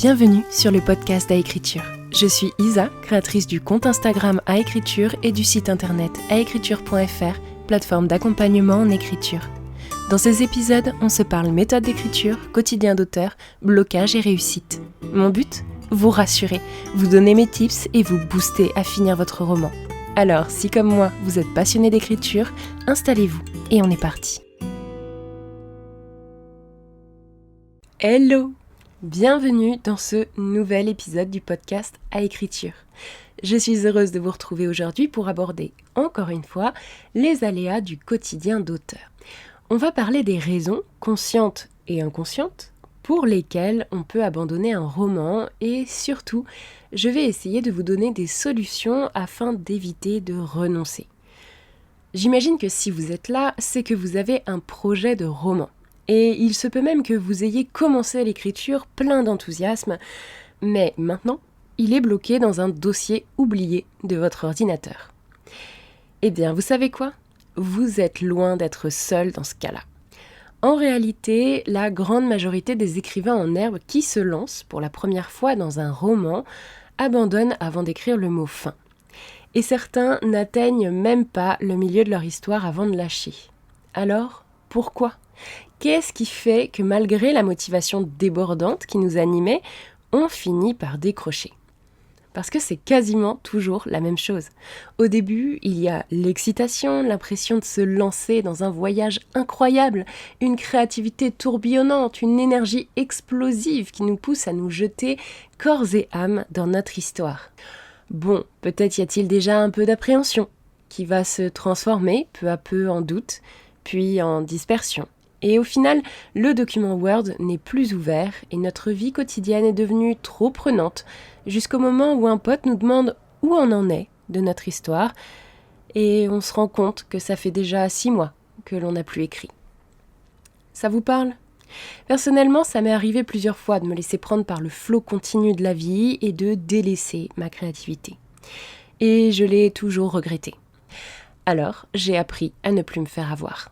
Bienvenue sur le podcast Aécriture. Je suis Isa, créatrice du compte Instagram Aécriture et du site internet aécriture.fr, plateforme d'accompagnement en écriture. Dans ces épisodes, on se parle méthode d'écriture, quotidien d'auteur, blocage et réussite. Mon but ? Vous rassurer, vous donner mes tips et vous booster à finir votre roman. Alors, si comme moi, vous êtes passionné d'écriture, installez-vous et on est parti. Hello ! Bienvenue dans ce nouvel épisode du podcast Aécriture. Je suis heureuse de vous retrouver aujourd'hui pour aborder, encore une fois, les aléas du quotidien d'auteur. On va parler des raisons, conscientes et inconscientes, pour lesquelles on peut abandonner un roman et surtout, je vais essayer de vous donner des solutions afin d'éviter de renoncer. J'imagine que si vous êtes là, c'est que vous avez un projet de roman. Et il se peut même que vous ayez commencé l'écriture plein d'enthousiasme, mais maintenant, il est bloqué dans un dossier oublié de votre ordinateur. Eh bien, vous savez quoi ? Vous êtes loin d'être seul dans ce cas-là. En réalité, la grande majorité des écrivains en herbe qui se lancent pour la première fois dans un roman abandonnent avant d'écrire le mot « fin ». Et certains n'atteignent même pas le milieu de leur histoire avant de lâcher. Alors, pourquoi ? Qu'est-ce qui fait que malgré la motivation débordante qui nous animait, on finit par décrocher ? Parce que c'est quasiment toujours la même chose. Au début, il y a l'excitation, l'impression de se lancer dans un voyage incroyable, une créativité tourbillonnante, une énergie explosive qui nous pousse à nous jeter corps et âme dans notre histoire. Bon, peut-être y a-t-il déjà un peu d'appréhension, qui va se transformer peu à peu en doute, puis en dispersion. Et au final, le document Word n'est plus ouvert et notre vie quotidienne est devenue trop prenante jusqu'au moment où un pote nous demande où on en est de notre histoire et on se rend compte que ça fait déjà 6 mois que l'on n'a plus écrit. Ça vous parle ? Personnellement, ça m'est arrivé plusieurs fois de me laisser prendre par le flot continu de la vie et de délaisser ma créativité. Et je l'ai toujours regretté. Alors, j'ai appris à ne plus me faire avoir.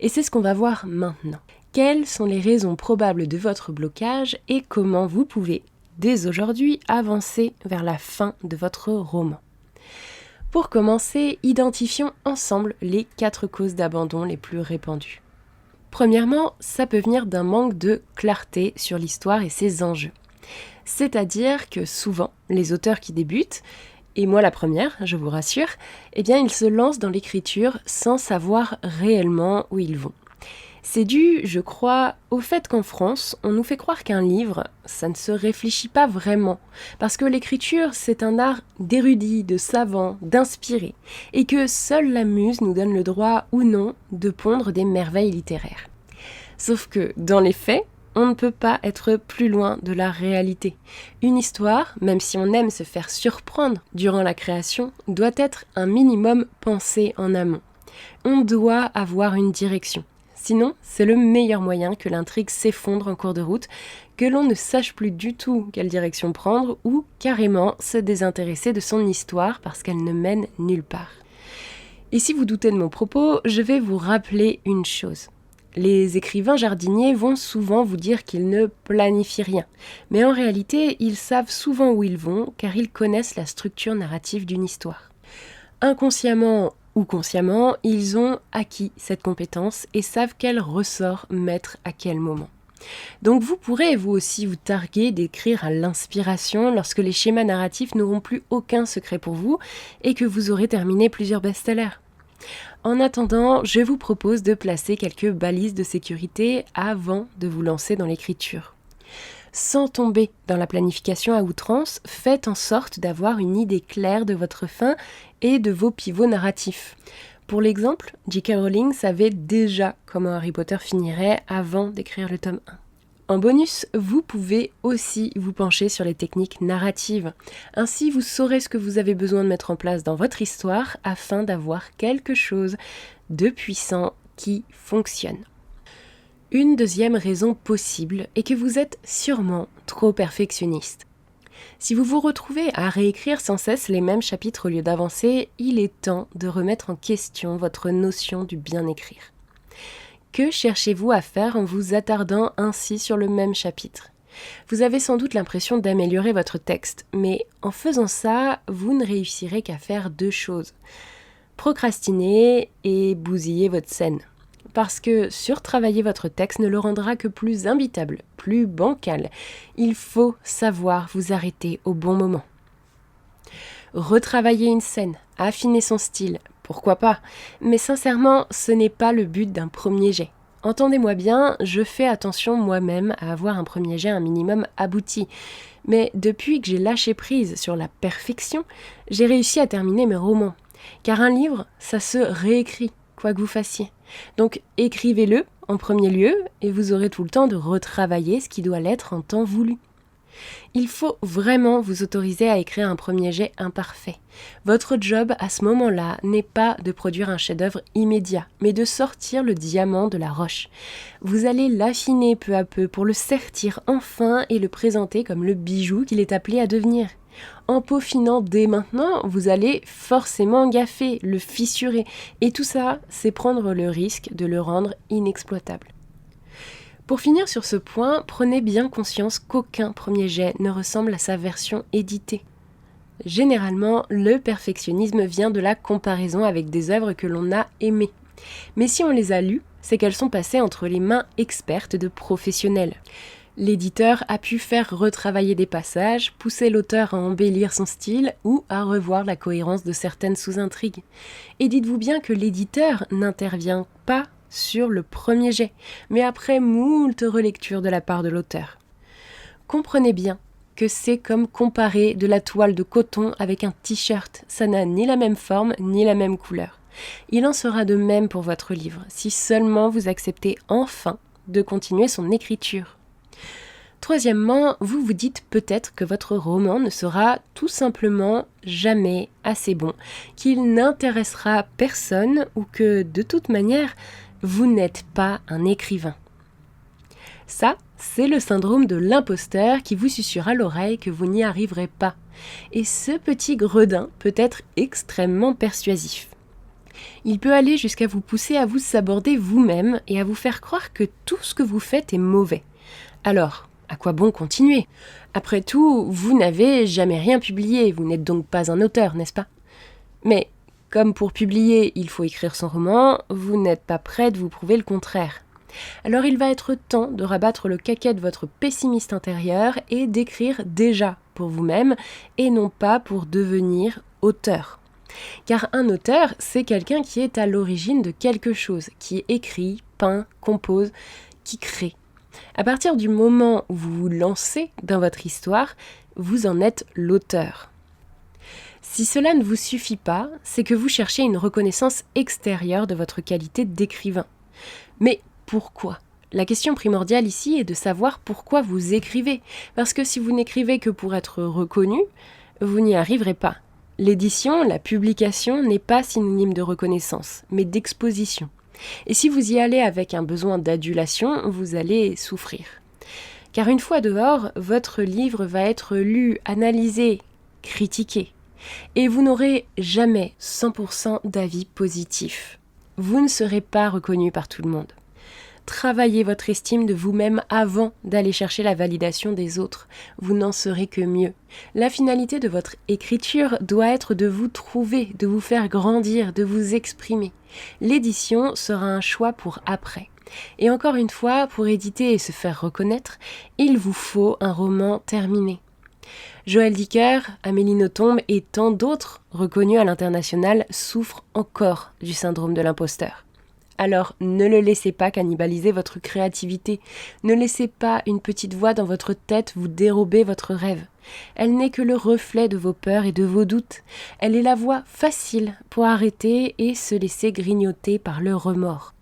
Et c'est ce qu'on va voir maintenant. Quelles sont les raisons probables de votre blocage et comment vous pouvez, dès aujourd'hui, avancer vers la fin de votre roman. Pour commencer, identifions ensemble les 4 causes d'abandon les plus répandues. Premièrement, ça peut venir d'un manque de clarté sur l'histoire et ses enjeux. C'est-à-dire que souvent, les auteurs qui débutent, et moi la première, je vous rassure, eh bien ils se lancent dans l'écriture sans savoir réellement où ils vont. C'est dû, je crois, au fait qu'en France, on nous fait croire qu'un livre, ça ne se réfléchit pas vraiment, parce que l'écriture, c'est un art d'érudit, de savant, d'inspiré, et que seule la muse nous donne le droit ou non de pondre des merveilles littéraires. Sauf que, dans les faits, on ne peut pas être plus loin de la réalité. Une histoire, même si on aime se faire surprendre durant la création, doit être un minimum pensée en amont. On doit avoir une direction. Sinon, c'est le meilleur moyen que l'intrigue s'effondre en cours de route, que l'on ne sache plus du tout quelle direction prendre ou carrément se désintéresser de son histoire parce qu'elle ne mène nulle part. Et si vous doutez de mon propos, je vais vous rappeler une chose. Les écrivains jardiniers vont souvent vous dire qu'ils ne planifient rien, mais en réalité, ils savent souvent où ils vont car ils connaissent la structure narrative d'une histoire. Inconsciemment ou consciemment, ils ont acquis cette compétence et savent quel ressort mettre à quel moment. Donc vous pourrez vous aussi vous targuer d'écrire à l'inspiration lorsque les schémas narratifs n'auront plus aucun secret pour vous et que vous aurez terminé plusieurs best-sellers. En attendant, je vous propose de placer quelques balises de sécurité avant de vous lancer dans l'écriture. Sans tomber dans la planification à outrance, faites en sorte d'avoir une idée claire de votre fin et de vos pivots narratifs. Pour l'exemple, J.K. Rowling savait déjà comment Harry Potter finirait avant d'écrire le tome 1. En bonus, vous pouvez aussi vous pencher sur les techniques narratives. Ainsi, vous saurez ce que vous avez besoin de mettre en place dans votre histoire afin d'avoir quelque chose de puissant qui fonctionne. Une deuxième raison possible est que vous êtes sûrement trop perfectionniste. Si vous vous retrouvez à réécrire sans cesse les mêmes chapitres au lieu d'avancer, il est temps de remettre en question votre notion du bien écrire. Que cherchez-vous à faire en vous attardant ainsi sur le même chapitre ? Vous avez sans doute l'impression d'améliorer votre texte, mais en faisant ça, vous ne réussirez qu'à faire 2 choses. Procrastiner et bousiller votre scène. Parce que surtravailler votre texte ne le rendra que plus imbitable, plus bancal. Il faut savoir vous arrêter au bon moment. Retravailler une scène, affiner son style, pourquoi pas, mais sincèrement, ce n'est pas le but d'un premier jet. Entendez-moi bien, je fais attention moi-même à avoir un premier jet un minimum abouti. Mais depuis que j'ai lâché prise sur la perfection, j'ai réussi à terminer mes romans. Car un livre, ça se réécrit, quoi que vous fassiez. Donc écrivez-le en premier lieu et vous aurez tout le temps de retravailler ce qui doit l'être en temps voulu. Il faut vraiment vous autoriser à écrire un premier jet imparfait. Votre job à ce moment-là n'est pas de produire un chef-d'œuvre immédiat, mais de sortir le diamant de la roche. Vous allez l'affiner peu à peu pour le sertir enfin et le présenter comme le bijou qu'il est appelé à devenir. En peaufinant dès maintenant, vous allez forcément gaffer, le fissurer. Et tout ça, c'est prendre le risque de le rendre inexploitable. Pour finir sur ce point, prenez bien conscience qu'aucun premier jet ne ressemble à sa version éditée. Généralement, le perfectionnisme vient de la comparaison avec des œuvres que l'on a aimées. Mais si on les a lues, c'est qu'elles sont passées entre les mains expertes de professionnels. L'éditeur a pu faire retravailler des passages, pousser l'auteur à embellir son style ou à revoir la cohérence de certaines sous-intrigues. Et dites-vous bien que l'éditeur n'intervient pas sur le premier jet, mais après moult relectures de la part de l'auteur. Comprenez bien que c'est comme comparer de la toile de coton avec un t-shirt, ça n'a ni la même forme ni la même couleur. Il en sera de même pour votre livre, si seulement vous acceptez enfin de continuer son écriture. Troisièmement, vous vous dites peut-être que votre roman ne sera tout simplement jamais assez bon, qu'il n'intéressera personne ou que, de toute manière, vous n'êtes pas un écrivain. Ça, c'est le syndrome de l'imposteur qui vous susurre à l'oreille que vous n'y arriverez pas. Et ce petit gredin peut être extrêmement persuasif. Il peut aller jusqu'à vous pousser à vous saborder vous-même et à vous faire croire que tout ce que vous faites est mauvais. Alors, à quoi bon continuer ? Après tout, vous n'avez jamais rien publié, vous n'êtes donc pas un auteur, n'est-ce pas ? Mais comme pour publier, il faut écrire son roman, vous n'êtes pas prêt de vous prouver le contraire. Alors il va être temps de rabattre le caquet de votre pessimiste intérieur et d'écrire déjà pour vous-même et non pas pour devenir auteur. Car un auteur, c'est quelqu'un qui est à l'origine de quelque chose, qui écrit, peint, compose, qui crée. À partir du moment où vous vous lancez dans votre histoire, vous en êtes l'auteur. Si cela ne vous suffit pas, c'est que vous cherchez une reconnaissance extérieure de votre qualité d'écrivain. Mais pourquoi ? La question primordiale ici est de savoir pourquoi vous écrivez. Parce que si vous n'écrivez que pour être reconnu, vous n'y arriverez pas. L'édition, la publication n'est pas synonyme de reconnaissance, mais d'exposition. Et si vous y allez avec un besoin d'adulation, vous allez souffrir. Car une fois dehors, votre livre va être lu, analysé, critiqué. Et vous n'aurez jamais 100% d'avis positifs. Vous ne serez pas reconnu par tout le monde. Travaillez votre estime de vous-même avant d'aller chercher la validation des autres. Vous n'en serez que mieux. La finalité de votre écriture doit être de vous trouver, de vous faire grandir, de vous exprimer. L'édition sera un choix pour après. Et encore une fois, pour éditer et se faire reconnaître, il vous faut un roman terminé. Joël Dicker, Amélie Nothomb et tant d'autres reconnus à l'international souffrent encore du syndrome de l'imposteur. Alors ne le laissez pas cannibaliser votre créativité, ne laissez pas une petite voix dans votre tête vous dérober votre rêve. Elle n'est que le reflet de vos peurs et de vos doutes. Elle est la voie facile pour arrêter et se laisser grignoter par le remords.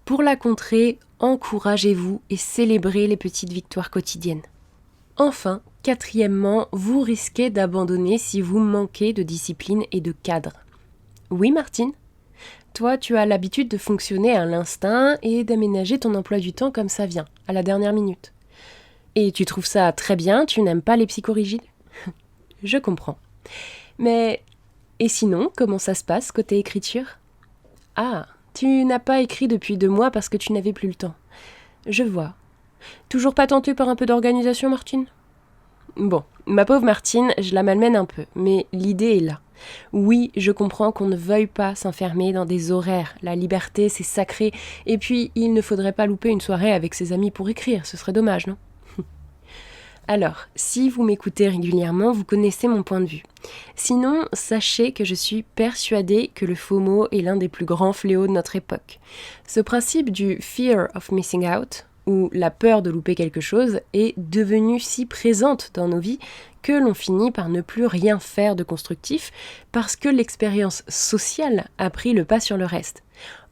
Pour la contrer, encouragez-vous et célébrez les petites victoires quotidiennes. Enfin, quatrièmement, vous risquez d'abandonner si vous manquez de discipline et de cadre. Oui, Martine ? Toi, tu as l'habitude de fonctionner à l'instinct et d'aménager ton emploi du temps comme ça vient, à la dernière minute. Et tu trouves ça très bien, tu n'aimes pas les psychorigides ? Je comprends. Mais, et sinon, comment ça se passe côté écriture ? Ah, tu n'as pas écrit depuis 2 mois parce que tu n'avais plus le temps. Je vois. Toujours pas tentée par un peu d'organisation, Martine ? Bon, ma pauvre Martine, je la malmène un peu, mais l'idée est là. Oui, je comprends qu'on ne veuille pas s'enfermer dans des horaires. La liberté, c'est sacré. Et puis, il ne faudrait pas louper une soirée avec ses amis pour écrire. Ce serait dommage, non ? Alors, si vous m'écoutez régulièrement, vous connaissez mon point de vue. Sinon, sachez que je suis persuadée que le FOMO est l'un des plus grands fléaux de notre époque. Ce principe du fear of missing out, ou la peur de louper quelque chose, est devenue si présente dans nos vies que l'on finit par ne plus rien faire de constructif parce que l'expérience sociale a pris le pas sur le reste.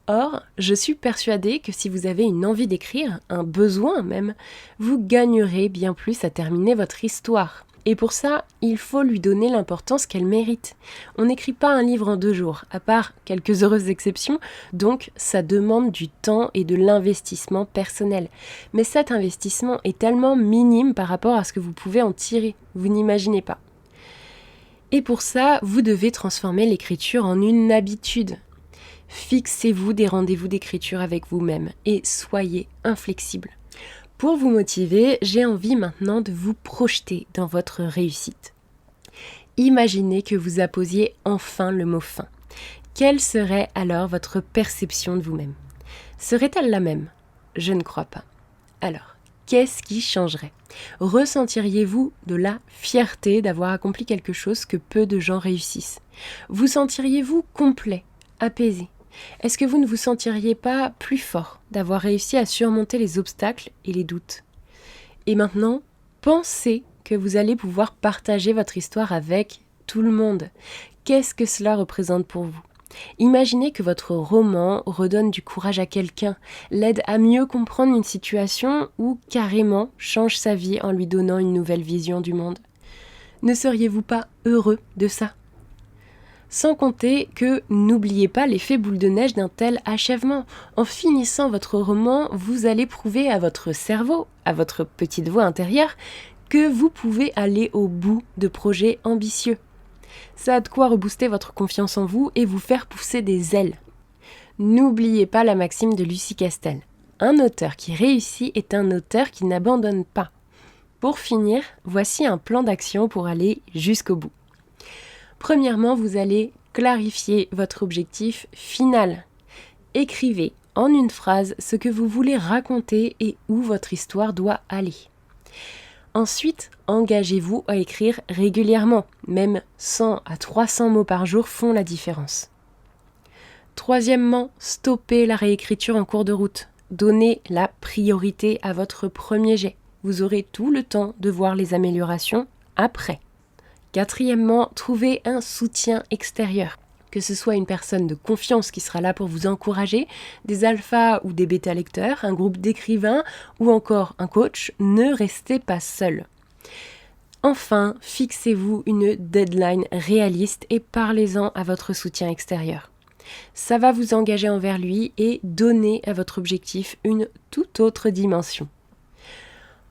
Or, je suis persuadée que si vous avez une envie d'écrire, un besoin même, vous gagnerez bien plus à terminer votre histoire. Et pour ça, il faut lui donner l'importance qu'elle mérite. On n'écrit pas un livre en 2 jours, à part quelques heureuses exceptions, donc ça demande du temps et de l'investissement personnel. Mais cet investissement est tellement minime par rapport à ce que vous pouvez en tirer, vous n'imaginez pas. Et pour ça, vous devez transformer l'écriture en une habitude. Fixez-vous des rendez-vous d'écriture avec vous-même et soyez inflexible. Pour vous motiver, j'ai envie maintenant de vous projeter dans votre réussite. Imaginez que vous apposiez enfin le mot « fin ». Quelle serait alors votre perception de vous-même ? Serait-elle la même ? Je ne crois pas. Alors, qu'est-ce qui changerait ? Ressentiriez-vous de la fierté d'avoir accompli quelque chose que peu de gens réussissent ? Vous sentiriez-vous complet, apaisé ? Est-ce que vous ne vous sentiriez pas plus fort d'avoir réussi à surmonter les obstacles et les doutes ? Et maintenant, pensez que vous allez pouvoir partager votre histoire avec tout le monde. Qu'est-ce que cela représente pour vous ? Imaginez que votre roman redonne du courage à quelqu'un, l'aide à mieux comprendre une situation ou carrément change sa vie en lui donnant une nouvelle vision du monde. Ne seriez-vous pas heureux de ça ? Sans compter que n'oubliez pas l'effet boule de neige d'un tel achèvement. En finissant votre roman, vous allez prouver à votre cerveau, à votre petite voix intérieure, que vous pouvez aller au bout de projets ambitieux. Ça a de quoi rebooster votre confiance en vous et vous faire pousser des ailes. N'oubliez pas la maxime de Lucie Castel. Un auteur qui réussit est un auteur qui n'abandonne pas. Pour finir, voici un plan d'action pour aller jusqu'au bout. Premièrement, vous allez clarifier votre objectif final. Écrivez en une phrase ce que vous voulez raconter et où votre histoire doit aller. Ensuite, engagez-vous à écrire régulièrement. Même 100 à 300 mots par jour font la différence. Troisièmement, stoppez la réécriture en cours de route. Donnez la priorité à votre premier jet. Vous aurez tout le temps de voir les améliorations après. Quatrièmement, trouvez un soutien extérieur. Que ce soit une personne de confiance qui sera là pour vous encourager, des alphas ou des bêta-lecteurs, un groupe d'écrivains ou encore un coach, ne restez pas seul. Enfin, fixez-vous une deadline réaliste et parlez-en à votre soutien extérieur. Ça va vous engager envers lui et donner à votre objectif une toute autre dimension.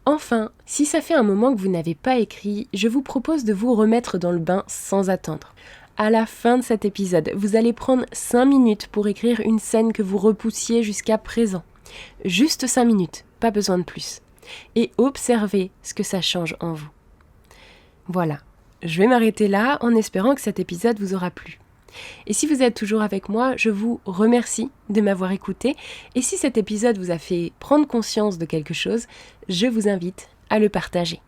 Enfin, si ça fait un moment que vous n'avez pas écrit, je vous propose de vous remettre dans le bain sans attendre. À la fin de cet épisode, vous allez prendre 5 minutes pour écrire une scène que vous repoussiez jusqu'à présent. Juste 5 minutes, pas besoin de plus. Et observez ce que ça change en vous. Voilà, je vais m'arrêter là en espérant que cet épisode vous aura plu. Et si vous êtes toujours avec moi, je vous remercie de m'avoir écouté. Et si cet épisode vous a fait prendre conscience de quelque chose, je vous invite à le partager.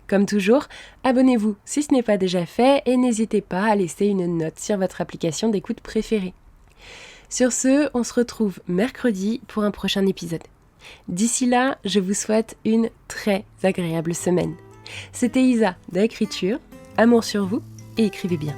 Comme toujours, abonnez-vous si ce n'est pas déjà fait et n'hésitez pas à laisser une note sur votre application d'écoute préférée. Sur ce, on se retrouve mercredi pour un prochain épisode. D'ici là, je vous souhaite une très agréable semaine. C'était Isa d'Écriture, amour sur vous et écrivez bien.